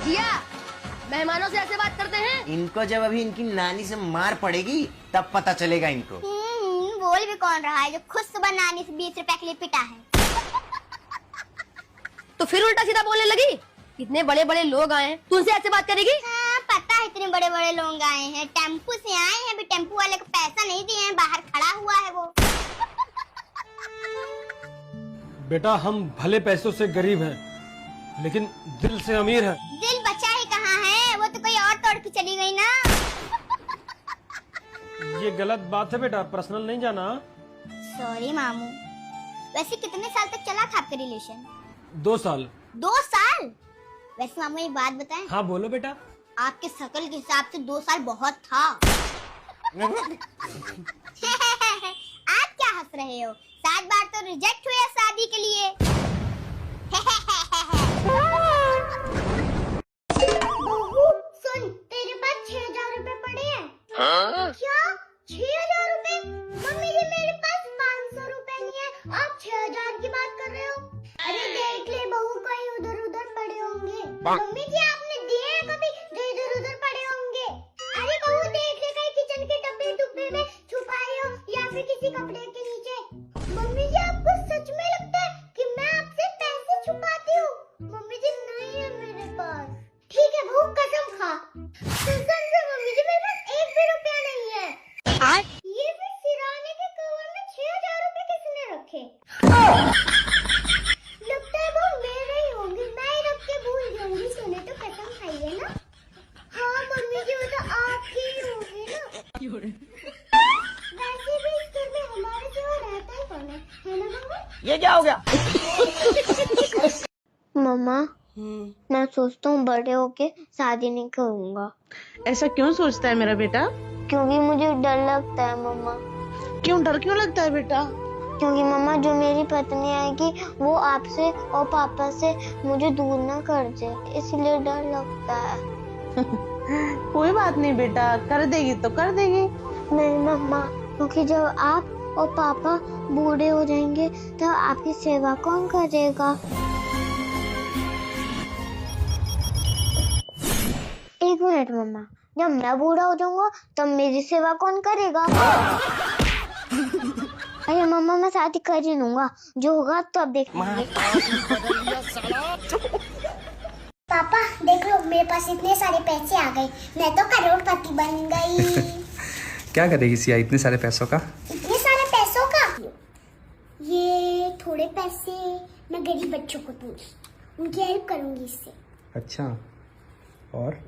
जिया, मेहमानों से ऐसे बात करते हैं? इनको जब अभी इनकी नानी से मार पड़ेगी तब पता चलेगा इनको। बोल भी कौन रहा है जो खुद सुबह नानी से 20 रुपए के लिए पिटा है। तो फिर उल्टा सीधा बोलने लगी। इतने बड़े बड़े लोग आए हैं, तू उनसे ऐसे बात करेगी? हाँ, पता है इतने बड़े बड़े लोग आए हैं, टेम्पू से आए हैं, अभी टेम्पू वाले को पैसा नहीं दिए हैं, बाहर खड़ा हुआ है वो। बेटा हम भले पैसों से गरीब हैं, लेकिन दिल से अमीर हैं। दिल बचा ही कहाँ है, वो तो कोई और तोड़ के चली गई ना। ये गलत बात है बेटा, पर्सनल नहीं जाना। सॉरी मामू। वैसे कितने साल तक चला था आपका रिलेशन? 2 साल। 2 साल? वैसे मामू एक बात बताएं? हाँ बोलो बेटा। आपके शकल के हिसाब से 2 साल बहुत था। आप क्या हंस रहे हो? 7 बार तो रिजेक्ट हुए शादी के लिए। सुन, तेरे पास 6,000 रुपए पड़े हैं। हाँ? क्या 6,000 रुपए? मम्मी जी मेरे पास 500 रुपए नहीं है, आप 6,000 की बात कर रहे हो? अरे देख ले बहू, कहीं उधर उधर पड़े होंगे। मम्मी जी आपने दिए हैं कभी जो इधर उधर पड़े होंगे? अरे बहू देख ले, कहीं किचन के डब्बे डुब्बे में छुपाए हो या फिर किसी कपड़े के नीचे। मम्मी जी आपको सच में लगता है कि मैं आपसे पैसे छुपाती हूँ? मम्मी जी नहीं है मेरे पास। ठीक है बहू, कसम खा। कसम से मम्मी जी मेरे पास 1 भी रुपया नहीं है। ये फिर सिराने के कवर में 6,000 रुपए किसने रखे? लगता है वो मेरे ही होंगे, मैं ही रख के भूल गई होंगी। तूने तो कसम खाई है ना? हाँ मम्मी जी, वो तो आपके ही होंगे ना। वैसे भी इस घर में हमारे सिवा रहता ही कौन है ना मम्मा? ये क्या हो गया? मम्मा मैं सोचता हूँ बड़े होके शादी नहीं करूँगा। ऐसा क्यों सोचता है मेरा बेटा? क्योंकि मुझे डर लगता है मम्मा। क्यों डर क्यों लगता है बेटा? क्योंकि मम्मा जो मेरी पत्नी आएगी वो आपसे और पापा से मुझे दूर ना कर दे, इसलिए डर लगता है। कोई बात नहीं बेटा, कर देगी तो कर देगी। नहीं मम्मा, क्योंकि जब आप और पापा बूढ़े हो जाएंगे तो आपकी सेवा कौन करेगा? एक मिनट मम्मा, जब मैं बूढ़ा हो जाऊंगा तब मेरी सेवा कौन करेगा? अरे मम्मा मैं शादी कर ही लूंगा, जो होगा तो अब देखेंगे। पापा देख लो, मेरे पास इतने सारे पैसे आ गए, मैं तो करोड़पति बन गई। क्या करेगी सिया इतने सारे पैसों का? इतने सारे पैसों का? ये थोड़े पैसे मैं गरीब बच्चों को दूंगी, उनकी हेल्प करूंगी इससे। अच्छा, और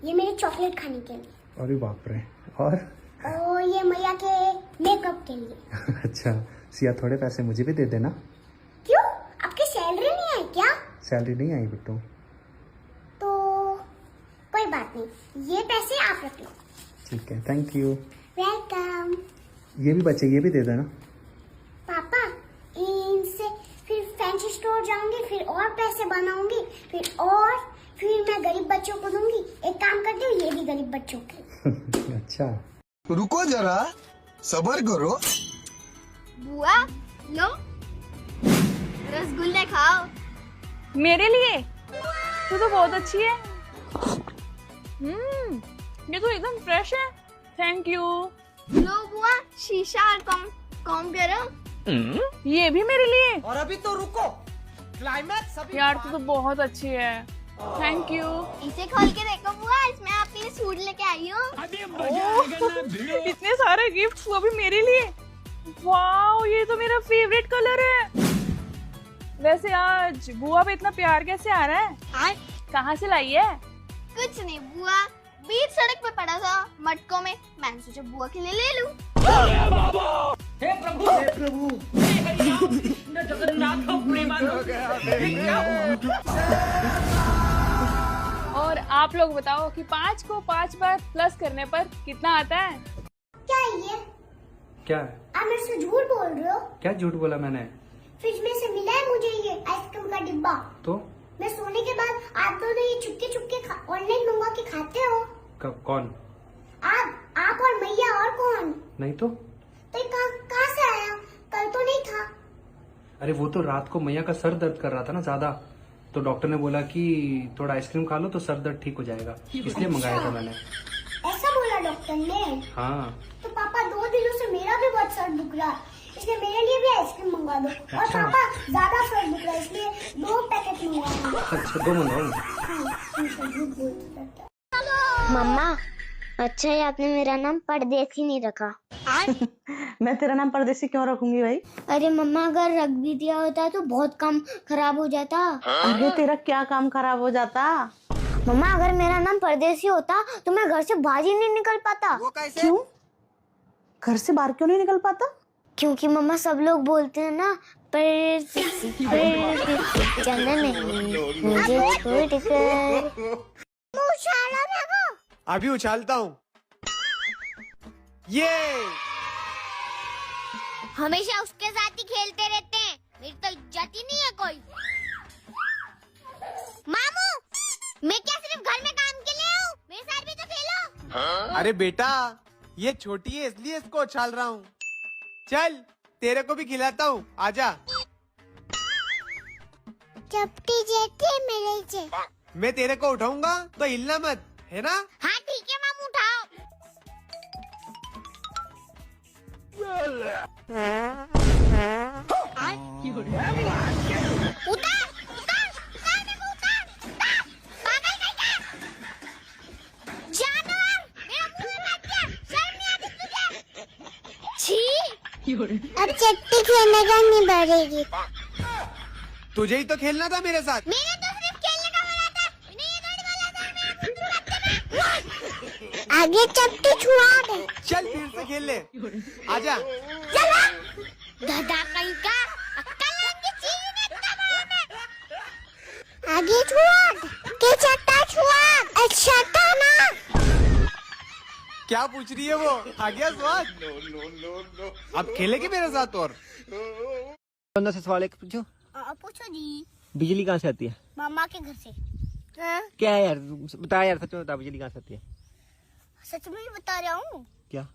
ये मेरे चॉकलेट खाने के लिए। अरे बाप रे, और ये मैया के मेकअप के लिए। अच्छा सिया, थोड़े पैसे मुझे भी दे देना। क्यों, आपकी सैलरी नहीं है क्या? सैलरी नहीं आई बिट्टू। तो कोई बात नहीं, ये पैसे आप रख लो। ठीक है, थैंक यू। वेलकम। ये भी बचे, ये भी दे देना। पापा इनसे फिर फैंसी स्टोर जाऊंगी, फिर और पैसे बनाऊंगी, फिर मैं गरीब बच्चों को दूंगी। एक काम करती हूँ, ये भी गरीब बच्चों के। अच्छा रुको जरा, सब्र करो। बुआ लो, रसगुल्ले खाओ। मेरे लिए? तू तो बहुत अच्छी है। ये तो एकदम फ्रेश है। Thank you. लो बुआ, शीशा और कॉम करो। ये भी मेरे लिए? और अभी तो रुको, क्लाइमैक्स अभी। यार तू तो बहुत अच्छी है। Thank you. इसे खोल के देखो बुआ, इसमें आपके लिए सूट लेके आई हूँ। इतने सारे गिफ्ट्स, वो भी मेरे लिए। वाओ, ये तो मेरा फेवरेट कलर है। वैसे आज बुआ पे इतना प्यार कैसे आ रहा है? कहाँ से लाई है? कुछ नहीं बुआ, बीच सड़क पे पड़ा था मटकों में, मैंने सोचा बुआ के लिए ले लूं। हे प्रभु, हे प्रभु, जगन्नाथ और आप लोग बताओ कि 5 को 5 बार प्लस करने पर कितना आता है? क्या ये? क्या? आप मेरे से झूठ बोल रहे हो? क्या झूठ बोला मैंने? फ्रिज में से मिला है मुझे ये आइसक्रीम का डिब्बा। तो मैं सोने के बाद आप दोनों ये चुपके चुपके ऑनलाइन मंगवा के खाते हो। कब? कौन? आप और मैया, और कौन? नहीं तो ये कहाँ से आया? कल तो नहीं था। अरे वो तो रात को मैया का सर दर्द कर रहा था ना ज्यादा, तो डॉक्टर ने बोला कि थोड़ा आइसक्रीम खा लो तो सर दर्द ठीक हो जाएगा, इसलिए मंगाया था मैंने। ऐसा बोला डॉक्टर ने? हाँ। तो पापा 2 दिनों से मेरा भी बहुत सर दुख रहा है, इसलिए मेरे लिए भी आइसक्रीम मंगा दो। और अच्छा। पापा ज्यादा सर दुख रहा है, इसलिए 2 पैकेट मंगा दो। अच्छा 2 मंगाओ। मम्मा, अच्छा है आपने मेरा नाम परदेसी नहीं रखा। मैं तेरा नाम परदेसी क्यों रखूंगी भाई? अरे मम्मा, अगर रख भी दिया होता तो बहुत काम खराब हो जाता। अरे तेरा क्या काम खराब हो जाता? मम्मा, अगर मेरा नाम परदेसी होता तो मैं घर से बाहर ही नहीं निकल पाता। क्यों? घर से बाहर क्यों नहीं निकल पाता? क्योंकि मम्मा सब लोग बोलते हैं ना, परदेसी परदेसी जाना नहीं मुझे छोड़कर। अभी उछालता हूँ। ये हमेशा उसके साथ ही खेलते रहते हैं, मेरी तो इज्जत ही नहीं है कोई। मामू, मैं क्या सिर्फ घर में काम के लिए हूँ? मेरे साथ भी तो खेलो। अरे बेटा, ये छोटी है इसलिए इसको उछाल रहा हूँ। चल तेरे को भी खिलाता हूँ, आजा। चपटी जेठी मेरे से। मैं तेरे को उठाऊंगा तो हिलना मत, है ना? हाँ ठीक है मामू, उठाओ। उतार, उतार, उतार मेरे को, उतार, उतार। पागल कहीं का? जानवर, मेरा मुंह में काट दिया, शर्म नहीं आती तुझे? छी! अब चट्टी खेलने का नहीं बढ़ेगी। तुझे ही तो खेलना था मेरे साथ। मैंने तो सिर्फ खेलने का बोला था, मैंने ये थोड़ी बोला था मैं आपको तुरंत करना। आगे चट्टी छुआ दे। चल फिर से खेल ले, आजा। दादा कहीं का, अक्कल नाम की चीज ही नहीं इतना बड़ा मैं। आगे छुआ के चट्टा छुआ। अच्छा था ना? क्या पूछ रही है वो? आ गया स्वाद? अब खेलेगी मेरे साथ और? बंदा से सवाल एक पूछो। पूछो जी। बिजली कहाँ से आती है? मामा के घर से। क्या है यार, बता यार, सच में बता, बिजली कहाँ से आती है? सच में ही बता रहा हूँ। क्या?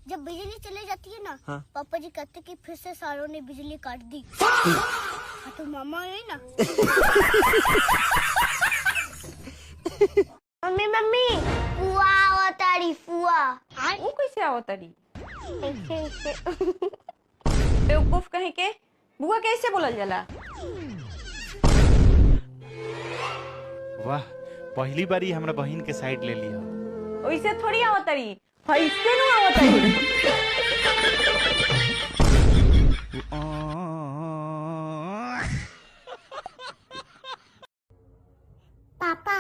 जब बिजली चली जाती है ना, हाँ। पापा जी कहते कि फिर से सारों ने बिजली काट दी। तो मामा है ना। मम्मी मम्मी, फुआ अवतारी फुआ। वो कैसे आवतारी? बेवकूफ कहीं के, बुआ कैसे बोलल जाला? वाह, पहली बारी हमरा बहन के साइड ले लिया। वैसे थोड़ी आवतारी, ऐसे नु आवतारी। पापा,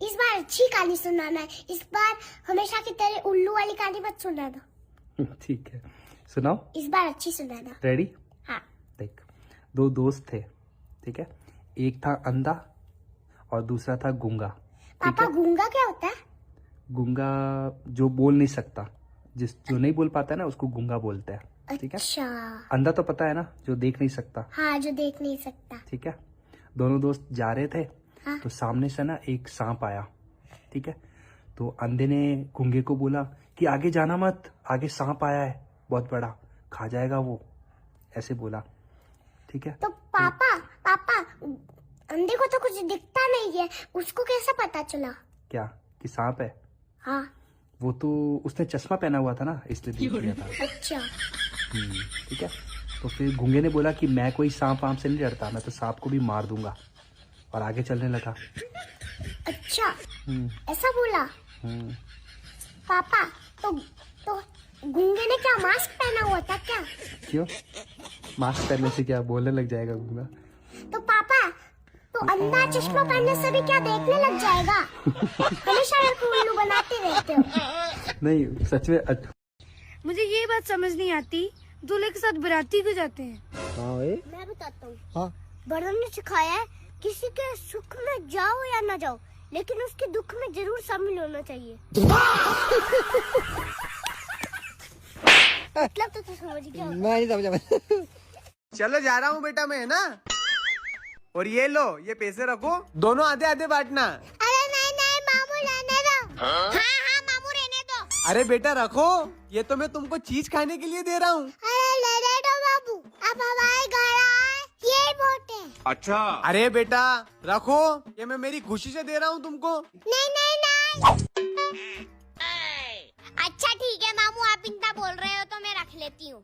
इस बार अच्छी कहानी सुनाना है। इस बार हमेशा की तरह उल्लू वाली कहानी मत सुनाना। ठीक है, सुनाओ। इस बार अच्छी सुनाना। रेडी? हाँ। देख, 2 दोस्त थे, ठीक है? एक था अंधा और दूसरा था गूंगा। पापा, गूंगा क्या होता है? गूंगा जो बोल नहीं सकता, जो नहीं बोल पाता है ना, उसको गूंगा बोलते हैं, ठीक है? अच्छा। अंधा तो पता है ना, जो देख नहीं सकता। हाँ, जो देख नहीं सकता। ठीक है? दोनों दोस्त जा रहे थे, हाँ। तो सामने से ना एक सांप आया, ठीक है? तो अंधे ने गूंगे को बोला कि आगे जाना मत, आगे सांप आया है बहुत बड़ा, खा जाएगा वो, ऐसे बोला, ठीक है? तो पापा अंधे को तो कुछ दिखता नहीं है, उसको कैसे पता चला? क्या कि सांप है? हाँ। वो तो उसने चश्मा पहना हुआ था ना, इसलिए देख लिया था। अच्छा। ठीक है? तो फिर गूंगे ने बोला कि मैं कोई सांप वाम से नहीं डरता, मैं तो सांप को भी मार दूंगा, और आगे चलने लगा। अच्छा, ऐसा बोला? पापा, तो गूंगे ने क्या मास्क पहना हुआ था क्या? क्यों? मास्क पहनने से क्या बोलने लग जाएगा गूंगा? तो पापा, तो अंधा चश्मा पहनने से भी क्या देखने लग जाएगा? हमेशा मेरे को उल्लू बनाते रहते हो। नहीं, सच में। मुझे ये बात समझ नहीं आती, दूल्हे के साथ बाराती क्यों जाते हैं? हाँ भाई। मैं बताता हूँ। हाँ। बड़ों ने सिखाया है, किसी के सुख में जाओ या ना जाओ, लेकिन उसके दुख में जरूर शामिल होना चाहिए। मतलब तो तू समझ गया। मैं नहीं समझा। चलो जा रहा हूँ बेटा मैं, है ना? और ये लो, ये पैसे रखो, दोनों आधे आधे बांटना। अरे नहीं मामू, रहने दो। हाँ मामू, रहने दो। अरे बेटा रखो, ये तो मैं तुमको चीज खाने के लिए दे रहा हूँ। अरे रहने दो बाबू, अब हमारे घर आए, ये बहुत है। अच्छा। अरे बेटा रखो, ये मैं मेरी खुशी से दे रहा हूँ तुमको। नहीं नहीं नहीं। अच्छा ठीक है मामू, आप इतना बोल रहे हो तो मैं रख लेती हूँ।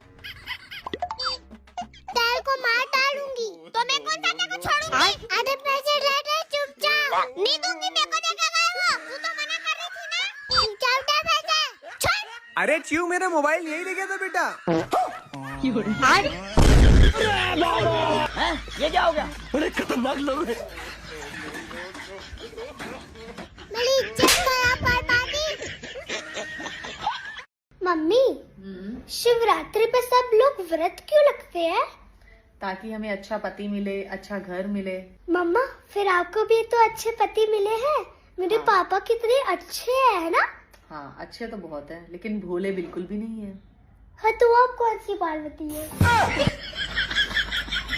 तेरे को मार डालूंगी तो मैं कौन सा तेरे को छोड़ूंगी। आधे पैसे ले रहे चुपचाप। नहीं दूंगी, मेरे को देके गए हो। तू तो मना कर रही थी ना। चल दे पैसे। छोड़। अरे चिव, मेरा मोबाइल यही ले गया था बेटा। ये क्या हो गया? बड़े खतरनाक लोग हैं। मेरी इज्जत खराब कर दी। मम्मी, शिवरात्रि पे सब लोग व्रत क्यों रखते हैं? ताकि हमें अच्छा पति मिले, अच्छा घर मिले। मम्मा, फिर आपको भी तो अच्छे पति मिले हैं। मेरे पापा कितने अच्छे हैं ना। हाँ अच्छे तो बहुत है, लेकिन भोले बिल्कुल भी नहीं है। हाँ तो आप कौन सी पार्वती है?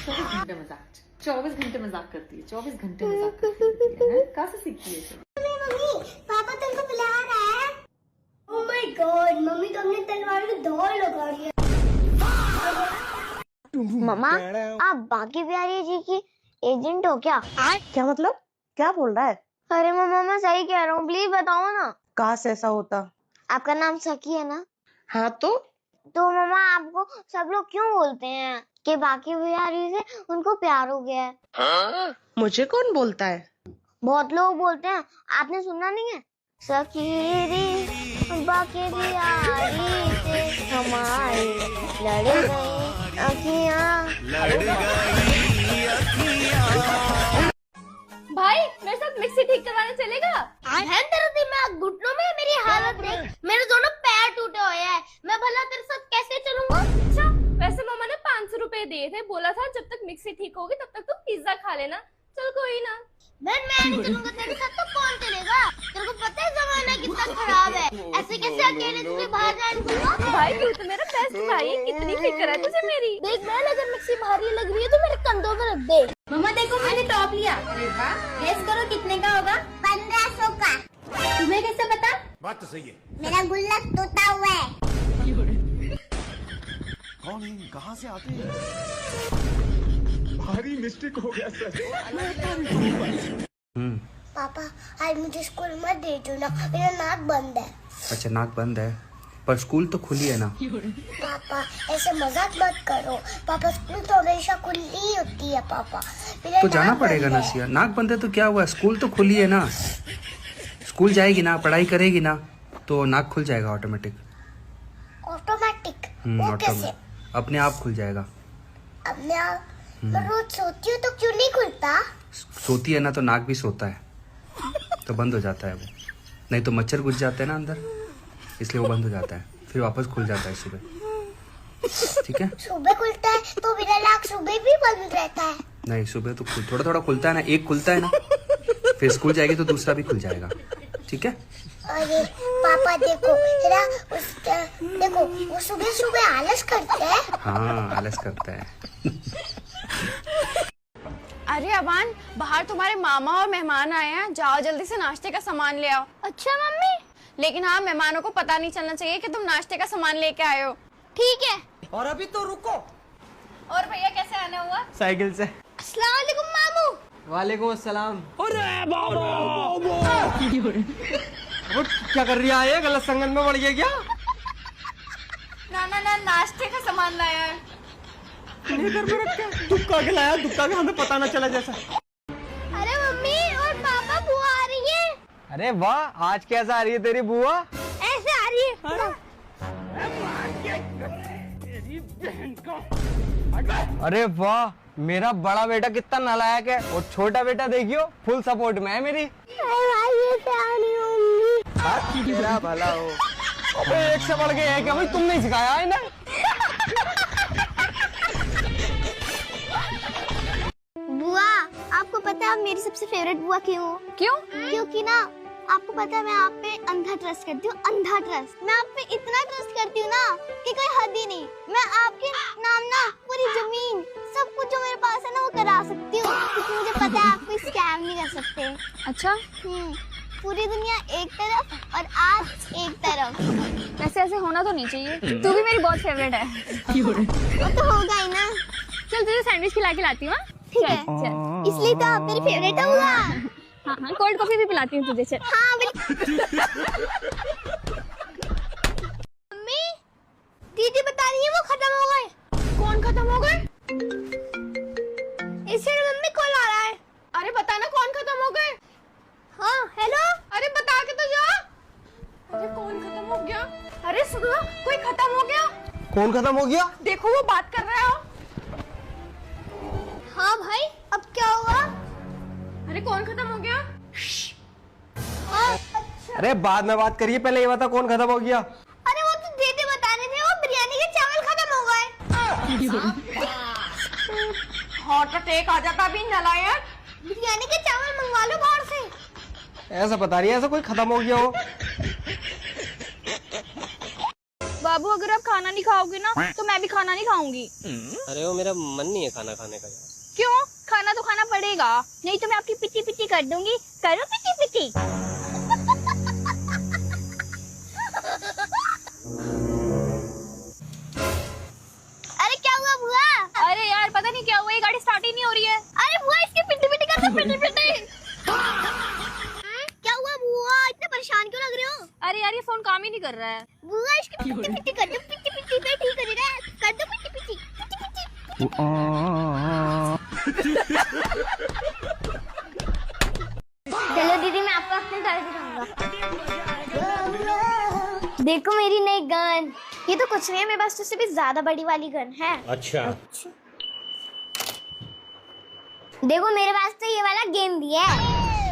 24 घंटे मजाक, 24 घंटे मजाक करती है, 24 घंटे मजाक करती है। कहाँ से सीखती है? मम्मी, पापा तुमको बुला रहा है। ओह माय गॉड, मम्मी तो अपने तलवार में धार लगा रही है। मम्मा, आप बाकी बिहारी जी की एजेंट हो क्या? क्या मतलब? क्या बोल रहा है? अरे मम्मा, मैं सही कह रहा हूँ, प्लीज बताओ ना। काश ऐसा होता। आपका नाम सखी है ना? हाँ तो मम्मा, आपको सब लोग क्यों बोलते हैं कि बाकी बिहारी से उनको प्यार हो गया है? मुझे कौन बोलता है? बहुत लोग बोलते हैं, आपने सुना नहीं है? सखी बाकी बिहारी से हमारी लड़ गई अखियां। भाई मेरे साथ मिक्सी ठीक करवाने चलेगा? बहन तेरा दिमाग घुटनों में है, मेरी हालत देख। मेरे दोनों पैर टूटे हुए हैं, मैं भला तेरे साथ कैसे चलूंगा? अच्छा, वैसे मामा ने 500 रुपए दिए थे, बोला था जब तक मिक्सी ठीक होगी तब तक तुम पिज्जा खा लेना। चल कोई ना। मैं नहीं चलूंगा तेरे साथ, तो कौन चलेगा? तेरे को पता है जमाना कितना खराब है, ऐसे कैसे अकेले तुझे बाहर जाने दूंगा? भाई तू तो मेरा बेस्ट भाई है, कितनी फिक्र है तुझे मेरी। देख बहन, अगर मिक्सी भारी लग रही है तो मेरे कंधों में रख दे। मामा देखो मैंने टॉप लिया। गेस करो कितने का होगा? 1500 का। तुम्हें कैसे पता? बात तो सही है। मेरा गुल्लक टूटा हुआ है। कौन है? कहाँ से आते हैं? भारी मिस्टेक हो गया सर। पापा, आज मुझे स्कूल मत भेजो ना, मेरा नाक बंद है। अच्छा नाक बंद है, पर स्कूल तो खुली है ना। पापा ऐसे मजाक मत करो। पापा, स्कूल तो हमेशा खुली ही होती है पापा। मेरा तो जाना नाक पड़ेगा बंद ना है। सिया, नाक बंद है तो क्या हुआ, स्कूल तो खुली है ना। स्कूल जाएगी ना, पढ़ाई करेगी ना, तो नाक खुल जाएगा ऑटोमेटिक। ऑटोमेटिक? वो कैसे? अपने आप खुल जाएगा। अपने आप? मैं रोज सोती हूँ तो क्यों नहीं खुलता? सोती है ना तो नाक भी सोता है, तो बंद हो जाता है वो। नहीं तो मच्छर घुस जाते हैं ना अंदर, इसलिए वो बंद हो जाता है, फिर वापस खुल जाता है सुबह। ठीक है? सुबह खुलता है तो मेरा नाक सुबह भी बंद रहता है? नहीं, सुबह तो थोड़ा थोड़ा खुलता है ना, एक खुलता है ना, फिर स्कूल जाएगी तो दूसरा भी खुल जाएगा। ठीक है? अरे पापा देखो ना, देखो वो सुबह सुबह आलस करते हैं। हाँ आलस करता है। अरे अबान, बाहर तुम्हारे मामा और मेहमान आए हैं, जाओ जल्दी से नाश्ते का सामान ले आओ। अच्छा मम्मी। लेकिन हाँ, मेहमानों को पता नहीं चलना चाहिए कि तुम नाश्ते का सामान लेके आए हो। ठीक है। और अभी तो रुको। और भैया कैसे आना हुआ? साइकिल से। अस्सलाम वालेकुम मामू। वालेकुम अस्सलाम। क्या कर रही है? गलत संगत में पड़ गया क्या? ना नाश्ते का सामान लाया है। दुक्का खिलाया, दुक्का का हमें पता ना चला जैसा। अरे मम्मी और पापा, बुआ आ रही है। अरे वाह, आज कैसा आ रही है तेरी बुआ? ऐसे आ रही है। अरे वाह, मेरा बड़ा बेटा कितना नालायक है, और छोटा बेटा देखियो फुल सपोर्ट में है मेरी। तेरा भला हो। अबे एक से बढ़ के है क्या भाई, तुमने सिखाया है ना। बुआ, आपको पता है आप मेरी सबसे फेवरेट बुआ क्यों? क्योंकि ना आपको पता है मैं आप पे अंधा ट्रस्ट करती हूँ, अंधा ट्रस्ट। मैं आप पे इतना ट्रस्ट करती हूँ ना कि कोई हद ही नहीं। मैं आपके नाम ना पूरी जमीन, सब कुछ जो मेरे पास है ना वो करा सकती हूँ, क्योंकि मुझे पता है आप कोई स्कैम नहीं कर सकते। अच्छा, पूरी दुनिया एक तरफ और आप एक तरफ। वैसे ऐसे होना तो नहीं चाहिए, तू भी मेरी बहुत फेवरेट है। वो तो होगा ही ना। चल तुझे सैंडविच खिला के लाती हूँ। ठीक है इसलिए तो आप मेरी फेवरेट हुआ। हाँ हाँ, कोल्ड कॉफी भी पिलाती हूँ तुझे, चल। हाँ मम्मी, दीदी बता रही है वो खत्म हो गए। कौन खत्म हो गए? इससे मम्मी कॉल आ रहा है। अरे बताना कौन खत्म हो गए? हाँ हेलो। अरे बता के तो जा। अरे कौन खत्म हो गया? अरे सुनो, कोई खत्म हो गया। कौन खत्म हो गया? देखो वो बात कर रहा है। हाँ भाई अब क्या हुआ? अरे कौन खत्म हो गया? अच्छा। अरे बाद में बात करिए, पहले ये बता कौन खत्म हो गया। अरे वो तो दीदी बता रहे थे वो बिरयानी के चावल खत्म हो गए। हॉट अटैक आ जाता भी नालायक। बिरयानी के चावल मंगवा लो बाहर से। ऐसा बता रही है ऐसा कोई खत्म हो गया हो। बाबू अगर आप खाना नहीं खाओगे ना तो मैं भी खाना नहीं खाऊंगी। अरे वो मेरा मन नहीं है खाना खाने का यार। क्यों? खाना तो खाना पड़ेगा, नहीं तो मैं आपकी पिटी पिटी कर दूंगी। करो पिटी पिटी। अरे क्या हुआ बुआ? अरे यार पता नहीं क्या हुआ, ये गाड़ी स्टार्ट ही नहीं हो रही है। अरे बुआ इसकी पिटी पिटी कर दो, पिटी पिटी। क्या हुआ बुआ, इतने परेशान क्यों लग रहे हो? अरे यार ये फोन काम ही नहीं कर रहा है। बुआ इसकी पिटी पिटी कर दो, पिटी पिटी पे ठीक कर रहा है। कर दो पिटी पिटी, पिटी पिटी। चलो दीदी मैं आपको अपने घर दिखाऊंगा। देखो मेरी नई गन। ये तो कुछ नहीं है, मेरे पास तो सिर्फ ज्यादा बड़ी वाली गन है। अच्छा। देखो मेरे पास तो ये वाला गेम भी है।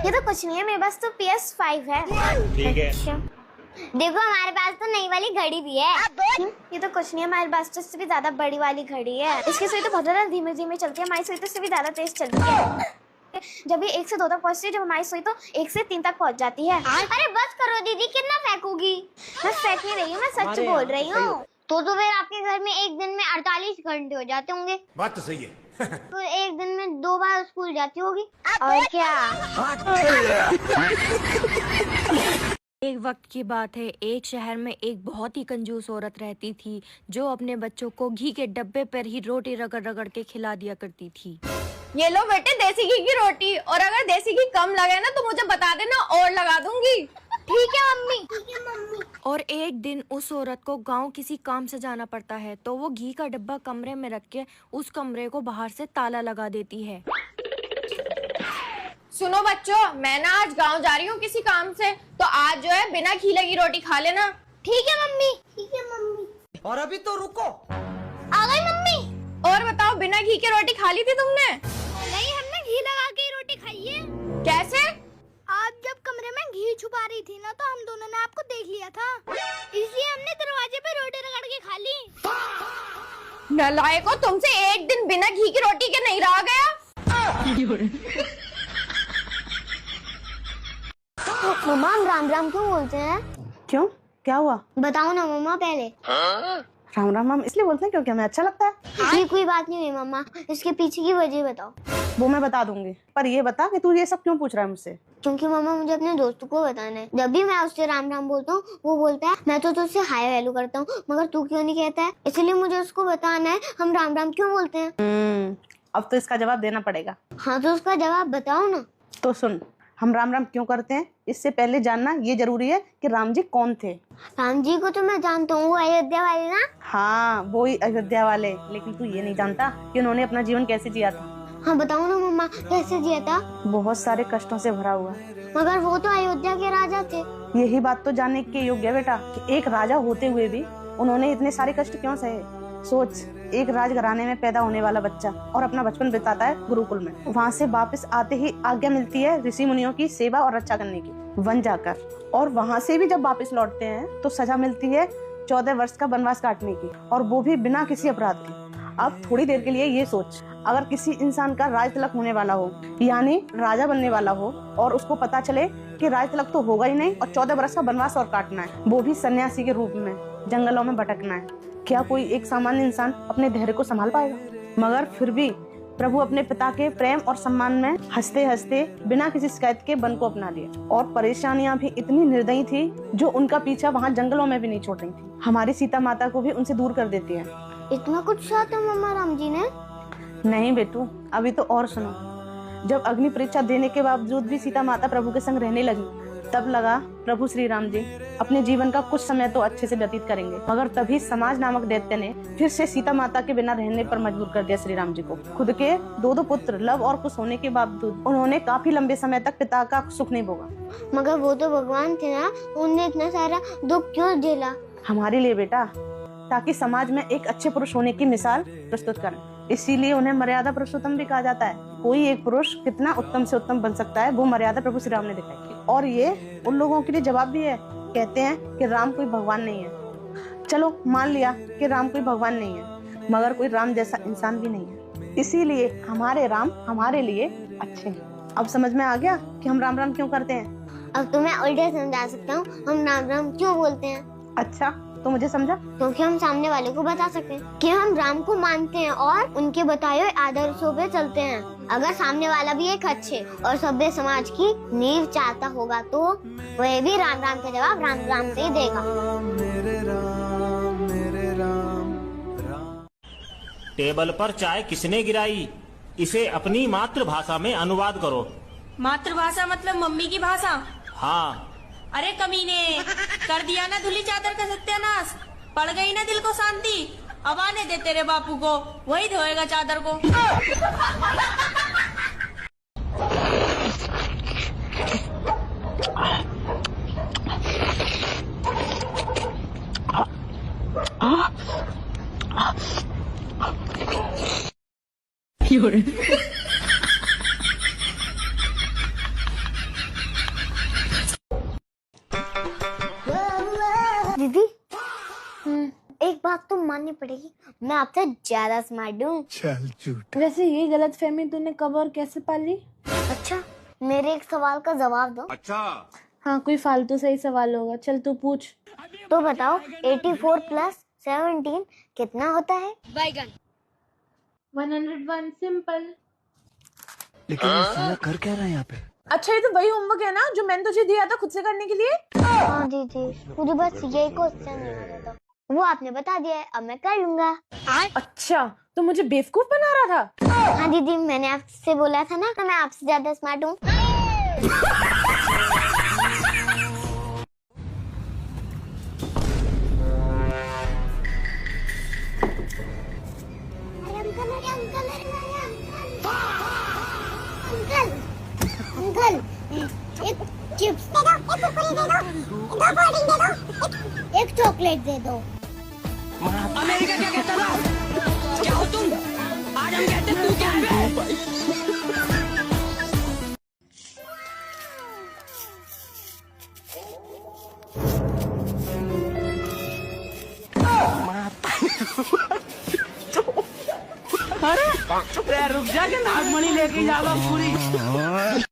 ये तो कुछ नहीं है, मेरे पास तो PS5 है। ठीक है। अच्छा। देखो हमारे पास तो नई वाली घड़ी भी है। ये तो कुछ नहीं है, हमारे पास तो इससे भी ज्यादा बड़ी वाली घड़ी है। इसकी सुई तो बहुत ज्यादा धीमे धीमे चलती है, हमारी सुई तो इससे भी ज्यादा तेज चलती है। जब ये 1 से 2 तक पहुंचती है, जब हमारी सुई तो 1 से 3 तक पहुंच जाती है। अरे बस करो दीदी, कितना फेंकोगी? मैं फेंक नहीं रही हूँ, मैं सच बोल रही हूँ। तो फिर आपके घर में एक दिन में 48 घंटे हो जाते होंगे। बात तो सही है। तो एक दिन में 2 बार स्कूल जाती होगी और क्या? एक वक्त की बात है, एक शहर में एक बहुत ही कंजूस औरत रहती थी जो अपने बच्चों को घी के डब्बे पर ही रोटी रगड़ रगड़ के खिला दिया करती थी। ये लो बेटे देसी घी की रोटी, और अगर देसी घी कम लगे ना तो मुझे बता देना और लगा दूंगी। ठीक है मम्मी। ठीक है मम्मी। और एक दिन उस औरत को गांव किसी काम से जाना पड़ता है, तो वो घी का डब्बा कमरे में रख के उस कमरे को बाहर से ताला लगा देती है। सुनो बच्चों, मैं ना आज गांव जा रही हूँ किसी काम से, तो आज जो है बिना घी लगी रोटी खा लेना। ठीक है मम्मी। ठीक है मम्मी। और अभी तो रुको। आ गई मम्मी। और बताओ, बिना घी के रोटी खा ली थी तुमने? नहीं, हमने घी लगा के ही रोटी खाई है। कैसे? आप जब कमरे में घी छुपा रही थी ना, तो हम दोनों ने आपको देख लिया था, इसलिए हमने दरवाजे पे रोटी रगड़ के खा ली। नालायको, तुमसे एक दिन बिना घी की रोटी के नहीं रहा गया। मम्मा हम राम राम क्यों बोलते हैं? क्यों, क्या हुआ? बताओ ना मम्मा पहले। राम राम हम इसलिए बोलते हैं क्योंकि हमें अच्छा लगता है। ये कोई बात नहीं है मम्मा, इसके पीछे की वजह बताओ। वो मैं बता दूंगी, पर ये बता कि तू ये सब क्यों पूछ रहा है मुझसे? क्योंकि मम्मा मुझे अपने दोस्तों को बताना है। जब भी मैं उससे राम राम बोलता हूँ, वो बोलता है मैं तो तुझसे हाय हेलो करता हूँ, मगर तू क्यों नहीं कहता है, इसलिए मुझे उसको बताना है हम राम राम क्यों बोलते हैं। अब तो इसका जवाब देना पड़ेगा। हाँ तो उसका जवाब बताओ ना। तो सुन, हम राम राम क्यों करते हैं, इससे पहले जानना ये जरूरी है कि राम जी कौन थे। राम जी को तो मैं जानता हूँ, वो अयोध्या वाले ना। हाँ वो ही अयोध्या वाले, लेकिन तू ये नहीं जानता कि उन्होंने अपना जीवन कैसे जिया था। हाँ बताओ ना मम्मा, कैसे जिया था? बहुत सारे कष्टों से भरा हुआ। मगर वो तो अयोध्या के राजा थे। यही बात तो जानने के योग्य है बेटा कि एक राजा होते हुए भी उन्होंने इतने सारे कष्ट क्यों सहे। सोच, एक राजघराने में पैदा होने वाला बच्चा और अपना बचपन बिताता है गुरुकुल में, वहाँ से वापस आते ही आज्ञा मिलती है ऋषि मुनियों की सेवा और रक्षा करने की वन जाकर, और वहाँ से भी जब वापस लौटते हैं तो सजा मिलती है 14 वर्ष का वनवास काटने की, और वो भी बिना किसी अपराध के। अब थोड़ी देर के लिए ये सोच, अगर किसी इंसान का राज तिलक होने वाला हो, यानी राजा बनने वाला हो, और उसको पता चले कि राज तिलक तो होगा ही नहीं और 14 वर्ष का वनवास और काटना है, वो भी सन्यासी के रूप में जंगलों में भटकना है, क्या कोई एक सामान्य इंसान अपने धैर्य को संभाल पाएगा? मगर फिर भी प्रभु अपने पिता के प्रेम और सम्मान में हंसते हंसते बिना किसी शिकायत के वन को अपना लिया, और परेशानियां भी इतनी निर्दयी थी जो उनका पीछा वहाँ जंगलों में भी नहीं छोड़ रही थी। हमारी सीता माता को भी उनसे दूर कर देती है। इतना कुछ चाहते मम्मा राम जी ने? नहीं बेटू, अभी तो और सुनो। जब अग्नि परीक्षा देने के बावजूद भी सीता माता प्रभु के संग रहने लगी, तब लगा प्रभु श्री राम जी अपने जीवन का कुछ समय तो अच्छे से व्यतीत करेंगे, मगर तभी समाज नामक दैत्य ने फिर से सीता माता के बिना रहने पर मजबूर कर दिया श्री राम जी को। खुद के दो पुत्र लव और कुश होने के बावजूद उन्होंने काफी लंबे समय तक पिता का सुख नहीं भोगा। मगर वो तो भगवान थे ना, उनने इतना सारा दुख क्यों झेला? हमारे लिए बेटा, ताकि समाज में एक अच्छे पुरुष होने की मिसाल प्रस्तुत करें। इसीलिए उन्हें मर्यादा पुरुषोत्तम भी कहा जाता है। कोई एक पुरुष कितना उत्तम से उत्तम बन सकता है, वो मर्यादा प्रभु श्री राम ने दिखाई। और ये उन लोगों के लिए जवाब भी है। कहते हैं कि राम कोई भगवान नहीं है। चलो मान लिया कि राम कोई भगवान नहीं है, मगर कोई राम जैसा इंसान भी नहीं है। इसीलिए हमारे राम हमारे लिए अच्छे हैं। अब समझ में आ गया कि हम राम राम क्यों करते हैं? अब तो मैं उल्टे समझा सकता हूँ हम राम राम क्यों बोलते हैं। अच्छा, तो मुझे समझा? क्योंकि हम सामने वाले को बता सकते हैं कि हम राम को मानते हैं और उनके बताए हुए आदर्शों पे चलते हैं। अगर सामने वाला भी एक अच्छे और सभ्य समाज की नींव चाहता होगा तो वह भी राम राम का जवाब राम राम से ही देगा। टेबल पर चाय किसने गिराई? इसे अपनी मातृभाषा में अनुवाद करो। मातृभाषा मतलब मम्मी की भाषा? हाँ। अरे कमीने, कर दिया ना धुली चादर का सत्यानाश, पड़ गई ना दिल को शांति। अब आने दे तेरे बापू को, वही धोएगा चादर को। दीदी, एक बात तो माननी पड़ेगी, मैं आपसे ज्यादा स्मार्ट हूँ। चल झूठ। वैसे ये गलतफहमी तूने कब और कैसे पाली? अच्छा, मेरे एक सवाल का जवाब दो। अच्छा। हाँ, कोई फालतू सही सवाल होगा। चल तू पूछ। तो बताओ 84 + 17 कितना होता है? बैगन। 101 सिंपल। लेकिन ये साला कर क्या रहा है यहाँ पे? अच्छा, ये तो वही होमवर्क है ना जो मैंने तुझे दिया था खुद से करने के लिए? हाँ दीदी, मुझे बस यही क्वेश्चन नहीं आता था, वो आपने बता दिया है, अब मैं कर लूंगा। अच्छा, तो मुझे बेवकूफ बना रहा था? हाँ दीदी, मैंने आपसे बोला था ना कि मैं आपसे ज्यादा स्मार्ट हूँ। अंकल, एक चिप्स दे दो, एक कुरकुरे दे दो, 2 कोल्ड ड्रिंक दे दो, एक चॉकलेट दे दो। अमेरिका क्या कहता था? क्या हो तुम? आज हम कहते तू क्या है? अरे रुक जा के नागमणि लेके जावा पूरी।